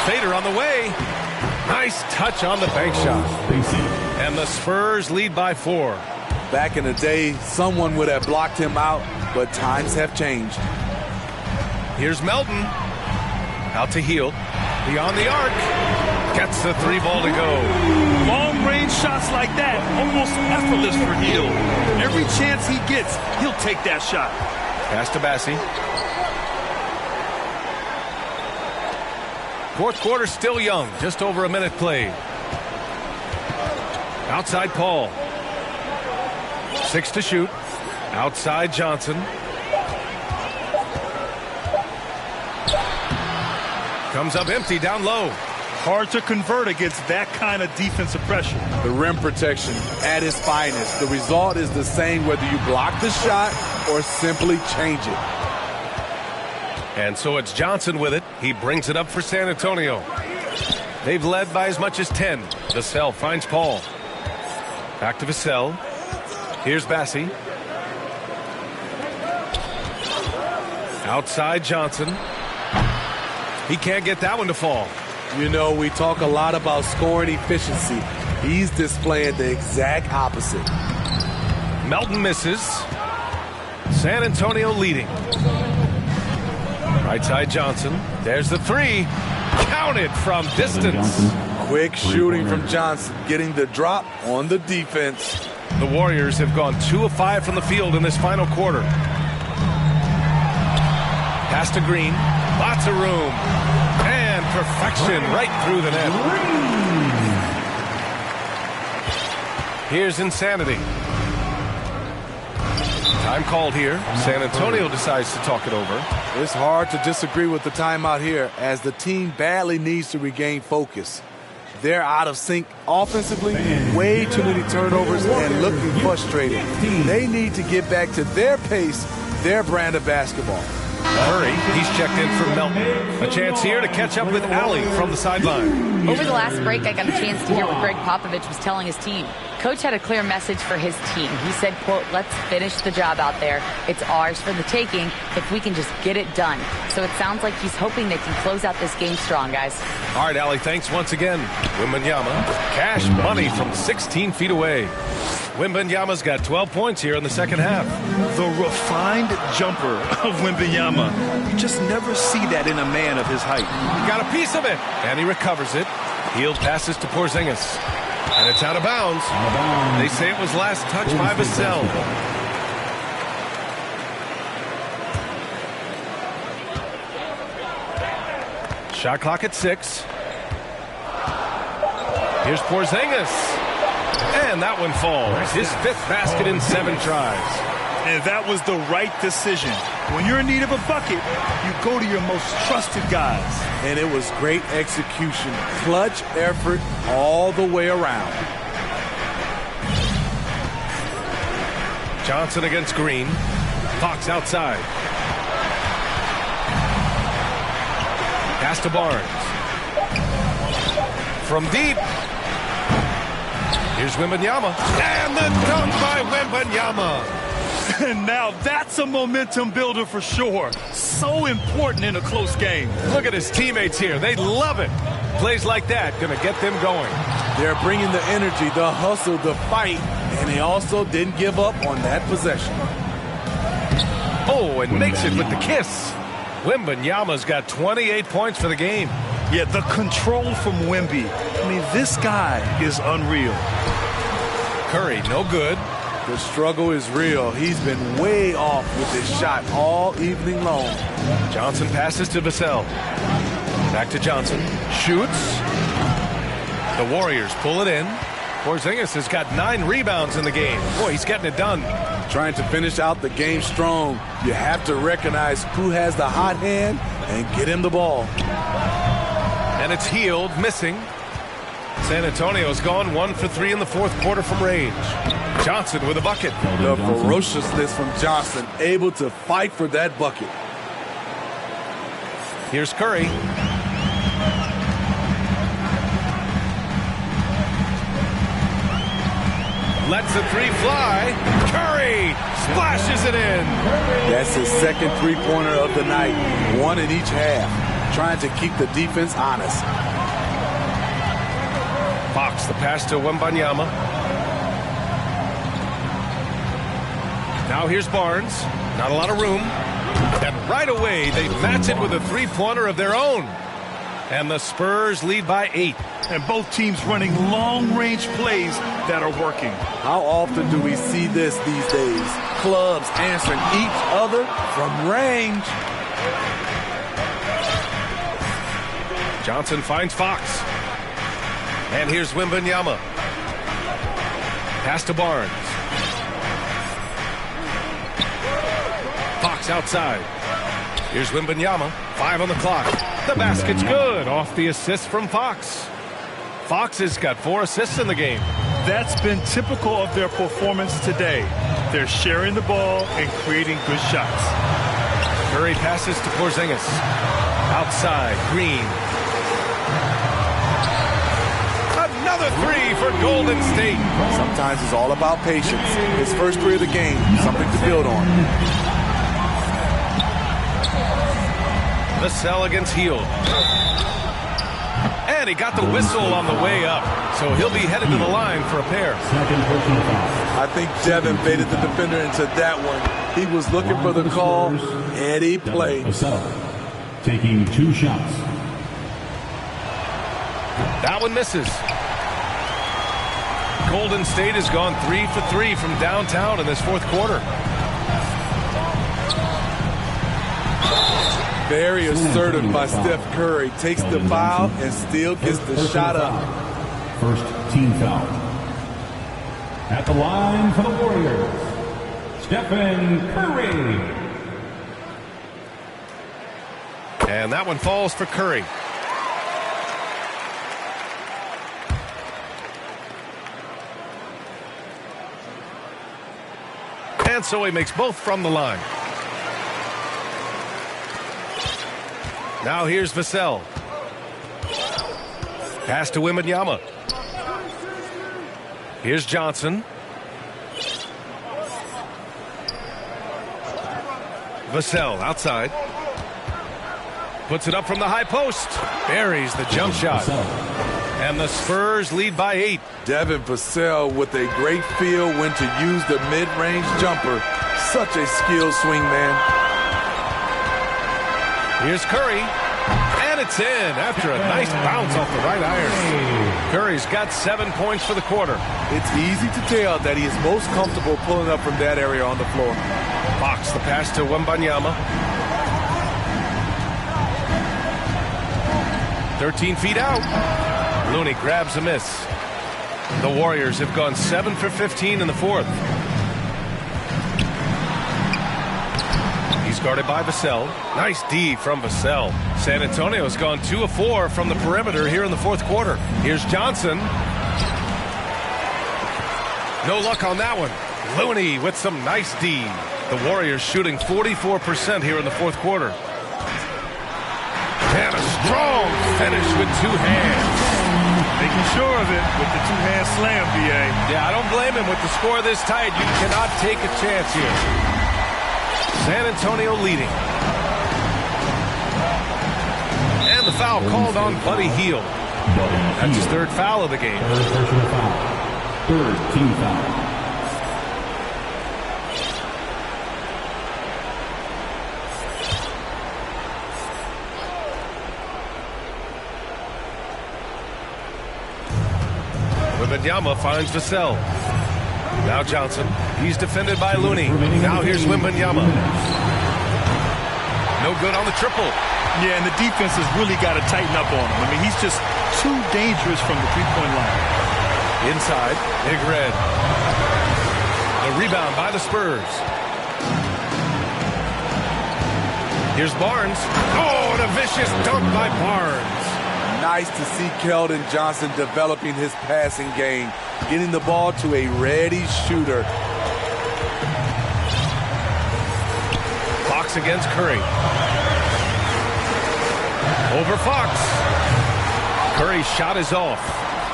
Fader on the way. Nice touch on the bank shot. And the Spurs lead by 4. Back in the day, someone would have blocked him out, but times have changed. Here's Melton. Out to Hield. Beyond the arc. Gets the 3 ball to go. Long-range shots like that, almost effortless for Hield. Every chance he gets, he'll take that shot. Pass to Bassi. Fourth quarter still young. Just over a minute played. Outside Paul. 6 to shoot. Outside Johnson. Comes up empty down low. Hard to convert against that kind of defensive pressure. The rim protection at its finest. The result is the same whether you block the shot or simply change it. And so it's Johnson with it. He brings it up for San Antonio. They've led by as much as 10. Vassell finds Paul. Back to Vassell. Here's Bassi. Outside Johnson. He can't get that one to fall. You know, we talk a lot about scoring efficiency. He's displaying the exact opposite. Melton misses. San Antonio leading. Right side Johnson. There's the 3. Counted from distance. Quick shooting from Johnson, getting the drop on the defense. The Warriors have gone 2 of 5 from the field in this final quarter. Pass to Green. Lots of room. And perfection right through the net. Here's Insanity. Time called here. San Antonio decides to talk it over. It's hard to disagree with the timeout here as the team badly needs to regain focus. They're out of sync offensively, way too many turnovers and looking frustrated. They need to get back to their pace, their brand of basketball. Curry, he's checked in for Melton. A chance here to catch up with Allie from the sideline. Over the last break, I got a chance to hear what Greg Popovich was telling his team. Coach had a clear message for his team. He said, quote, let's finish the job out there. It's ours for the taking if we can just get it done. So it sounds like he's hoping they can close out this game strong, guys. All right, Allie, thanks once again. Wembanyama, cash money from 16 feet away. Wembanyama's got 12 points here in the second half. The refined jumper of Wembanyama. You just never see that in a man of his height. He got a piece of it, and he recovers it. Heald passes to Porzingis, and it's out of bounds. They say it was last touched by Vassell. Shot clock at 6. Here's Porzingis. And that one falls. His 5th basket in 7 tries. And that was the right decision. When you're in need of a bucket, you go to your most trusted guys. And it was great execution. Clutch effort all the way around. Johnson against Green. Fox outside. Pass to Barnes. From deep. Here's Wembanyama. And the dunk by Wembanyama. And now that's a momentum builder for sure. So important in a close game. Look at his teammates here. They love it. Plays like that going to get them going. They're bringing the energy, the hustle, the fight, and they also didn't give up on that possession. Oh, and makes it with the kiss. Wembanyama's got 28 points for the game. Yeah, the control from Wemby. I mean, this guy is unreal. Curry, no good. The struggle is real. He's been way off with his shot all evening long. Johnson passes to Vassell. Back to Johnson. Shoots. The Warriors pull it in. Porzingis has got 9 rebounds in the game. Boy, he's getting it done. Trying to finish out the game strong. You have to recognize who has the hot hand and get him the ball. And it's Heald missing. San Antonio's gone 1 for 3 in the 4th quarter from range. Johnson with a bucket. The ferociousness from Johnson, able to fight for that bucket. Here's Curry. Lets the 3 fly. Curry splashes it in. That's his 2nd three-pointer of the night. 1 in each half. Trying to keep the defense honest. Fox, the pass to Wembanyama. Now here's Barnes. Not a lot of room. And right away, they match it with a 3-pointer of their own. And the Spurs lead by 8. And both teams running long-range plays that are working. How often do we see this these days? Clubs answering each other from range. Johnson finds Fox. And here's Wembanyama. Pass to Barnes. Fox outside. Here's Wembanyama. 5 on the clock. The basket's good off the assist from Fox. Fox has got 4 assists in the game. That's been typical of their performance today. They're sharing the ball and creating good shots. Curry passes to Porzingis. Outside, Green. Another 3 for Golden State. Sometimes it's all about patience. His first 3 of the game, something to build on. Vassell against Heald. And he got the whistle on the way up. So he'll be headed to the line for a pair. I think Devin baited the defender into that one. He was looking for the call, and he played. Taking 2 shots. That one misses. Golden State has gone 3 for 3 from downtown in this 4th quarter. Very assertive by Steph Curry. Takes the foul and still gets the shot up. First team foul. At the line for the Warriors, Stephen Curry. And that one falls for Curry. And so he makes both from the line. Now here's Vassell. Pass to Wembanyama. Here's Johnson. Vassell outside. Puts it up from the high post. Buries the jump shot. And the Spurs lead by 8. Devin Vassell with a great feel when to use the mid-range jumper. Such a skilled swing man. Here's Curry. And it's in after a nice bounce off the right iron. Curry's got 7 points for the quarter. It's easy to tell that he is most comfortable pulling up from that area on the floor. Fox the pass to Wembanyama. 13 feet out. Looney grabs a miss. The Warriors have gone 7 for 15 in the fourth. He's guarded by Vassell. Nice D from Vassell. San Antonio's gone 2 of 4 from the perimeter here in the fourth quarter. Here's Johnson. No luck on that one. Looney with some nice D. The Warriors shooting 44% here in the fourth quarter. And a strong finish with 2 hands. Making sure of it with the 2-hand slam, B.A. Yeah, I don't blame him. With the score this tight, you cannot take a chance here. San Antonio leading. And the foul called on Buddy Hield. That's his 3rd foul of the game. Third team foul. Wembanyama finds Vassell. Now Johnson. He's defended by Looney. Now here's Wembanyama. No good on the triple. Yeah, and the defense has really got to tighten up on him. I mean, he's just too dangerous from the three-point line. Inside, Big Red. The rebound by the Spurs. Here's Barnes. Oh, and a vicious dunk by Barnes. Nice to see Keldon Johnson developing his passing game, getting the ball to a ready shooter. Fox against Curry. Over Fox. Curry's shot is off.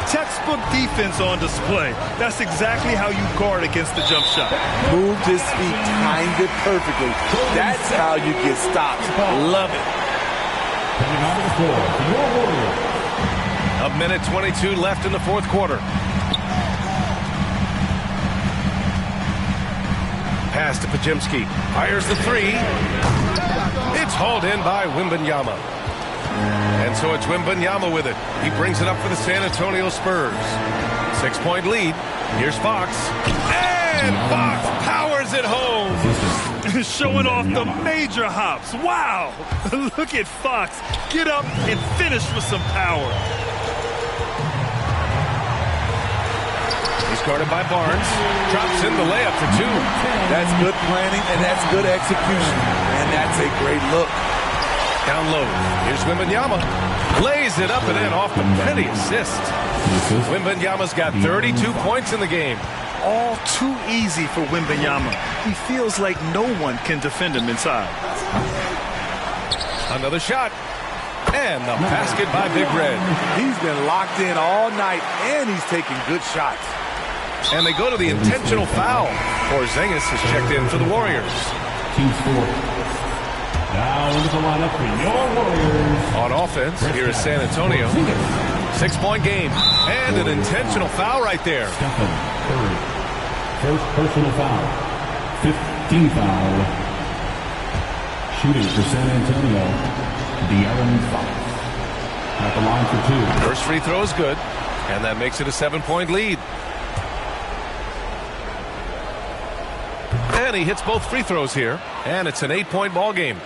Textbook defense on display. That's exactly how you guard against the jump shot. Moved his feet, timed it perfectly. That's how you get stopped. Love it. Coming onto the floor, your Warriors. A minute 22 left in the fourth quarter. Pass to Pajemski. Fires the 3. It's hauled in by Wembanyama. And so it's Wembanyama with it. He brings it up for the San Antonio Spurs. 6-point lead. Here's Fox. And Fox powers it home. Showing off the major hops. Wow. Look at Fox. Get up and finish with some power. He's guarded by Barnes. Drops in the layup for 2. That's good planning, and that's good execution. And that's a great look. Down low. Here's Wembanyama. Lays it up and in off the pretty assist. Wembanyama's got 32 points in the game. All too easy for Wembanyama. He feels like no one can defend him inside. Another shot. And the basket by Big Red. He's been locked in all night, and he's taking good shots. And they go to the intentional foul. Porzingis has checked in for the Warriors. Team score. Now into the lineup for your Warriors. On offense, here is San Antonio. 6-point game. And an intentional foul right there. Stephen Curry. First personal foul. 15 foul. Shooting for San Antonio. De'Aaron Fox. At the line for 2. First free throw is good. And that makes it a 7-point lead. And he hits both free throws here. And it's an 8-point ball game.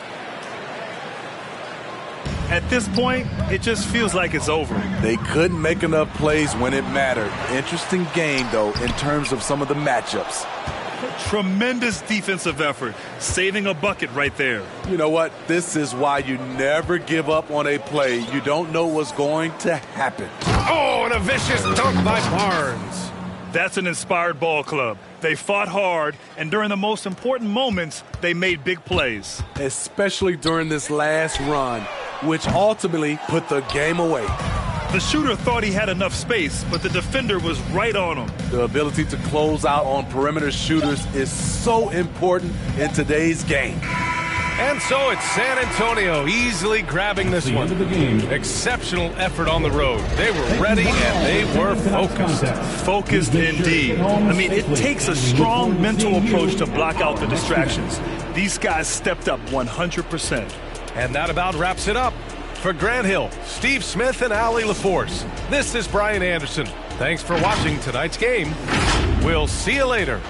At this point, it just feels like it's over. They couldn't make enough plays when it mattered. Interesting game, though, in terms of some of the matchups. Tremendous defensive effort, saving a bucket right there. You know what? This is why you never give up on a play. You don't know what's going to happen. Oh, and a vicious dunk by Barnes. That's an inspired ball club. They fought hard, and during the most important moments, they made big plays. Especially during this last run. which ultimately put the game away. The shooter thought he had enough space, but the defender was right on him. The ability to close out on perimeter shooters is so important in today's game. And so it's San Antonio easily grabbing this one. Exceptional effort on the road. They were ready and they were focused. Focused indeed. I mean, it takes a strong mental approach to block out the distractions. These guys stepped up 100%. And that about wraps it up. For Grant Hill, Steve Smith, and Allie LaForce, this is Brian Anderson. Thanks for watching tonight's game. We'll see you later.